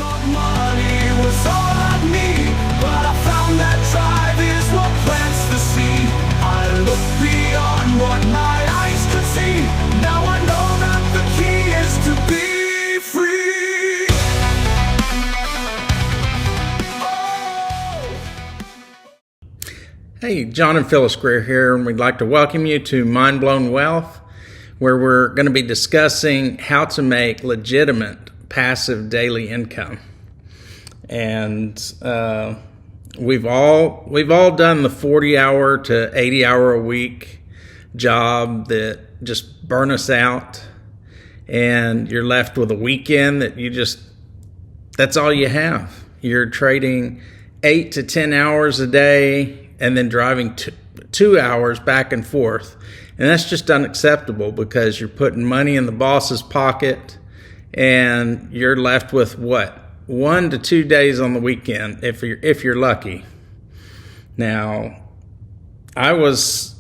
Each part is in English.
thought money was all I need, but I found that drive is what plants the seed. I looked beyond what my eyes could see. Now I know that the key is to be free. Hey, John and Phyllis Greer here, and we'd like to welcome you to Mind Blown Wealth, where we're going to be discussing how to make legitimate passive daily income. And we've all done the 40-hour to 80-hour a week job that just burn us out, and you're left with a weekend that that's all you have. You're trading 8 to 10 hours a day and then driving 2 hours back and forth. And that's just unacceptable, because you're putting money in the boss's pocket and you're left with 1 to 2 days on the weekend if you're lucky. Now, I was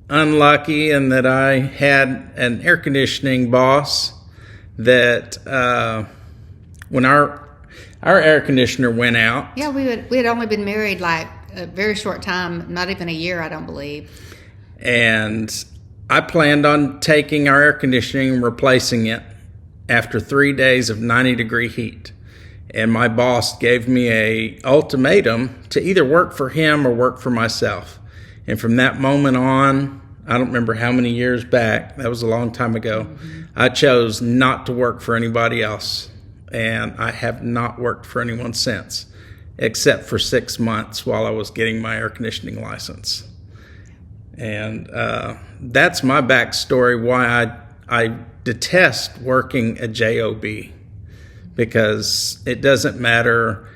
unlucky in that I had an air conditioning boss that when our air conditioner went out. Yeah, we had only been married like a very short time, not even a year, I don't believe. And I planned on taking our air conditioning and replacing it after 3 days of 90-degree heat. And my boss gave me an ultimatum to either work for him or work for myself. And from that moment on, I don't remember how many years back, that was a long time ago, I chose not to work for anybody else. And I have not worked for anyone since, except for 6 months while I was getting my air conditioning license. And that's my backstory, why I detest working a job, because it doesn't matter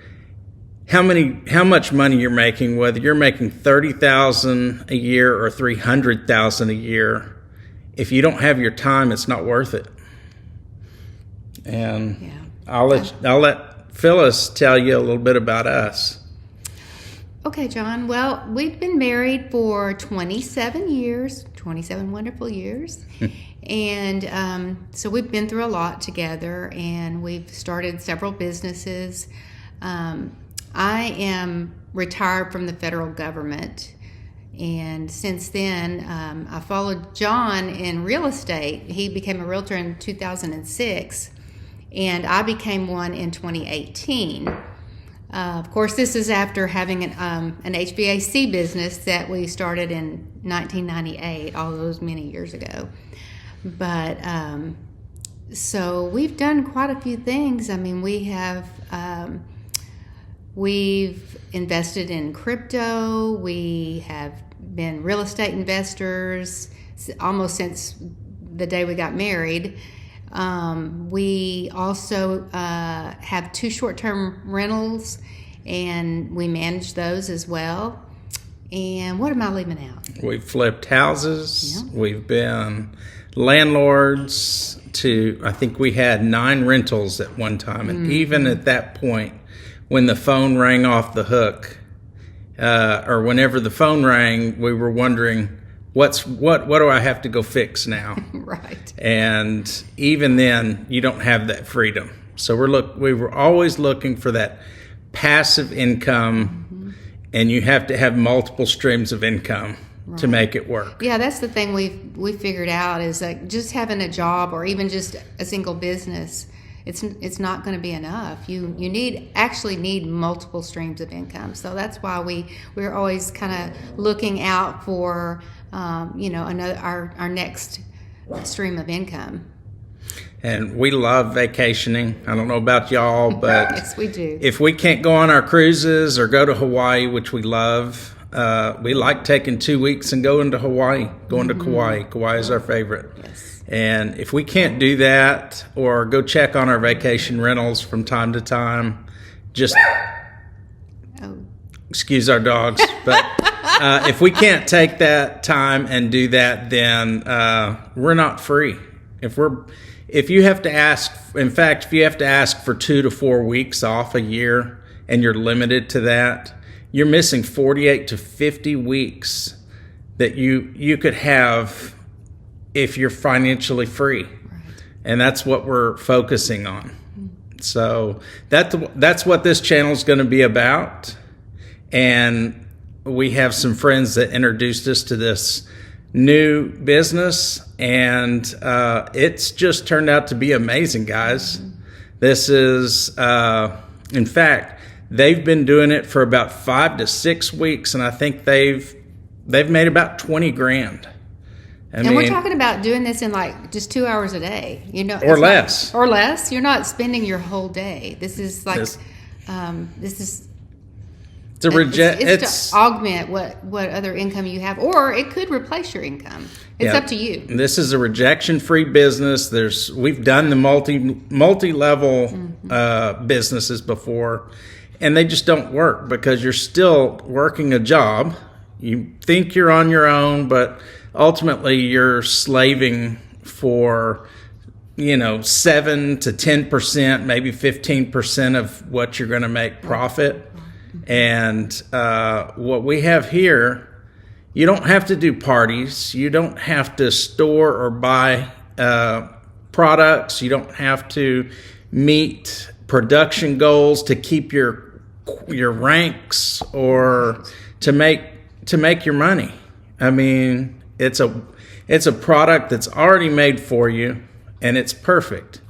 how much money you're making, whether you're making $30,000 a year or $300,000 a year. If you don't have your time, it's not worth it. And yeah. I'll let Phyllis tell you a little bit about us. Okay, John. Well, we've been married for 27 years, 27 wonderful years. And so we've been through a lot together, and we've started several businesses. I am retired from the federal government, and since then I followed John in real estate. He became a realtor in 2006, and I became one in 2018. Of course, this is after having an HVAC business that we started in 1998, all those many years ago. But so we've done quite a few things. I mean, we've invested in crypto. We have been real estate investors almost since the day we got married. We also have 2 short-term rentals, and we manage those as well. And what am I leaving out? We've flipped houses. Yeah. We've been landlords I think we had 9 rentals at one time. And even at that point, when the phone rang off the hook, or whenever the phone rang, we were wondering, what do I have to go fix now? Right. And even then, you don't have that freedom. So we were always looking for that passive income, and you have to have multiple streams of income to make it work. Yeah, that's the thing we figured out, is like just having a job or even just a single business, it's not going to be enough. You need multiple streams of income. So that's why we're always kind of looking out for our next stream of income. And we love vacationing. I don't know about y'all, but yes, we do. If we can't go on our cruises or go to Hawaii, which we love, we like taking 2 weeks and going to Hawaii, to Kauai. Kauai is our favorite. Yes. And if we can't do that or go check on our vacation rentals from time to time, excuse our dogs, but if we can't take that time and do that, then we're not free. If you have to ask for 2 to 4 weeks off a year and you're limited to that, you're missing 48 to 50 weeks that you could have if you're financially free. Right. And that's what we're focusing on. So that's what this channel is going to be about. And we have some friends that introduced us to this new business, and it's just turned out to be amazing, guys. This is, in fact, they've been doing it for about 5 to 6 weeks, and I think they've made about 20 grand. And we're talking about doing this in like just 2 hours a day, or less. Or less. You're not spending your whole day. This is like, this is. It's to augment what other income you have, or it could replace your income. It's up to you. This is a rejection-free business. We've done the multi-level businesses before, and they just don't work because you're still working a job. You think you're on your own, but ultimately you're slaving for 7 to 10%, maybe 15% of what you're going to make profit. And what we have here, you don't have to do parties. You don't have to store or buy products. You don't have to meet production goals to keep your ranks or to make your money. I mean, it's a product that's already made for you, and it's perfect.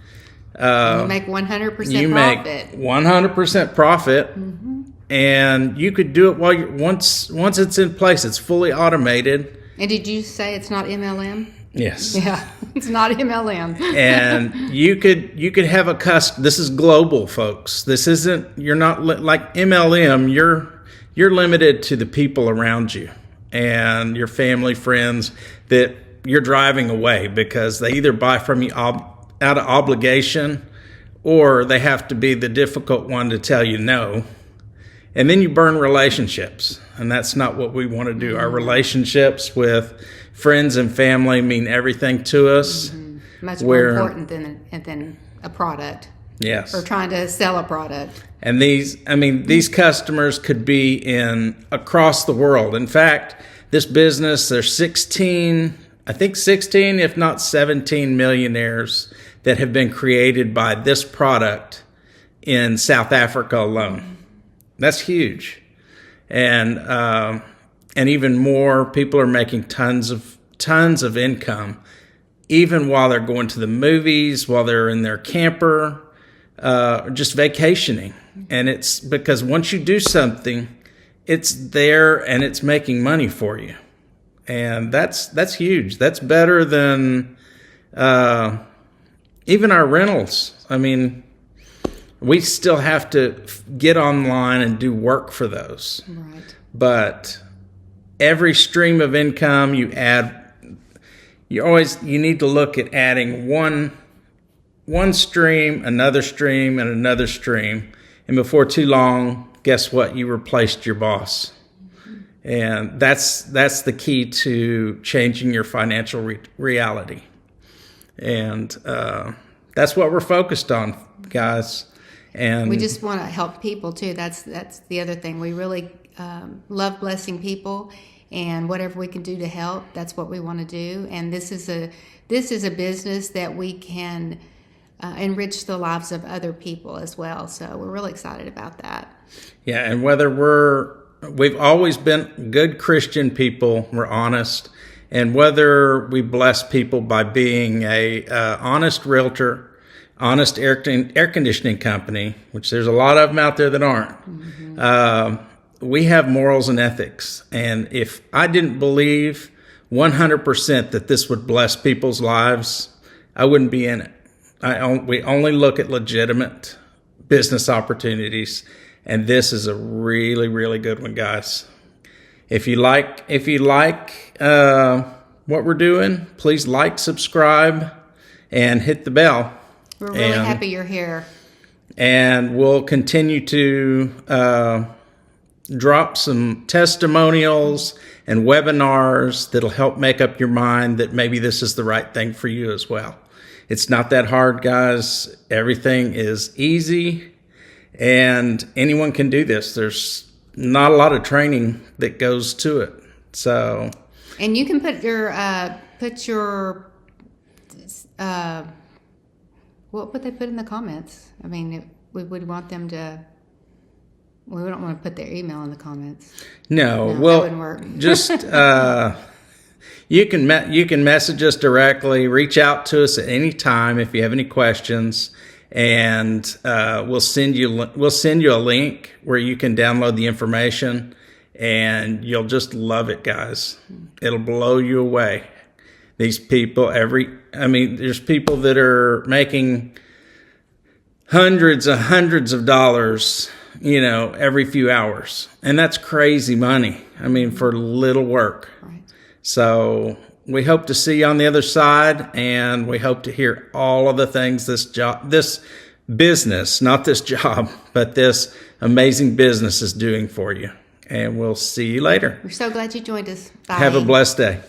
You make 100% profit. You make 100% profit. Mm-hmm. And you could do it while once it's in place. It's fully automated. And did you say it's not MLM? Yes. Yeah, it's not MLM. And you could have a this is global, folks. This isn't. You're not like MLM. You're limited to the people around you and your family, friends that you're driving away because they either buy from you out of obligation, or they have to be the difficult one to tell you no. And then you burn relationships, and that's not what we want to do. Our relationships with friends and family mean everything to us. Mm-hmm. Much more important than a product. Yes. Or trying to sell a product. And these customers could be across the world. In fact, this business, there's 16, if not 17 millionaires that have been created by this product in South Africa alone. That's huge. And even more people are making tons of income, even while they're going to the movies, while they're in their camper, just vacationing. And it's because once you do something, it's there and it's making money for you. And that's huge. That's better than even our rentals. I mean, we still have to get online and do work for those. Right. But every stream of income you add, you need to look at adding one stream, another stream, and another stream. And before too long, guess what? You replaced your boss. Mm-hmm. And that's the key to changing your financial reality. And that's what we're focused on, guys. And we just want to help people too. That's the other thing. We really love blessing people, and whatever we can do to help, that's what we want to do. And this is a business that we can enrich the lives of other people as well. So we're really excited about that. Yeah, and we've always been good Christian people. We're honest, and whether we bless people by being a honest realtor, honest air conditioning company, which there's a lot of them out there that aren't. Mm-hmm. We have morals and ethics. And if I didn't believe 100% that this would bless people's lives, I wouldn't be in it. We only look at legitimate business opportunities. And this is a really, really good one, guys. If you like what we're doing, please like, subscribe, and hit the bell. We're really happy you're here. And we'll continue to drop some testimonials and webinars that'll help make up your mind that maybe this is the right thing for you as well. It's not that hard, guys. Everything is easy, and anyone can do this. There's not a lot of training that goes to it. So, and you can put your what would they put in the comments? I mean, we would want them to. We don't want to put their email in the comments. No, that well, wouldn't work. just you can message us directly. Reach out to us at any time if you have any questions, and we'll send you a link where you can download the information, and you'll just love it, guys. It'll blow you away. These people, there's people that are making hundreds of dollars, every few hours. And that's crazy money. For little work. Right. So we hope to see you on the other side, and we hope to hear all of the things this business, not this job, but this amazing business is doing for you. And we'll see you later. We're so glad you joined us. Bye. Have a blessed day.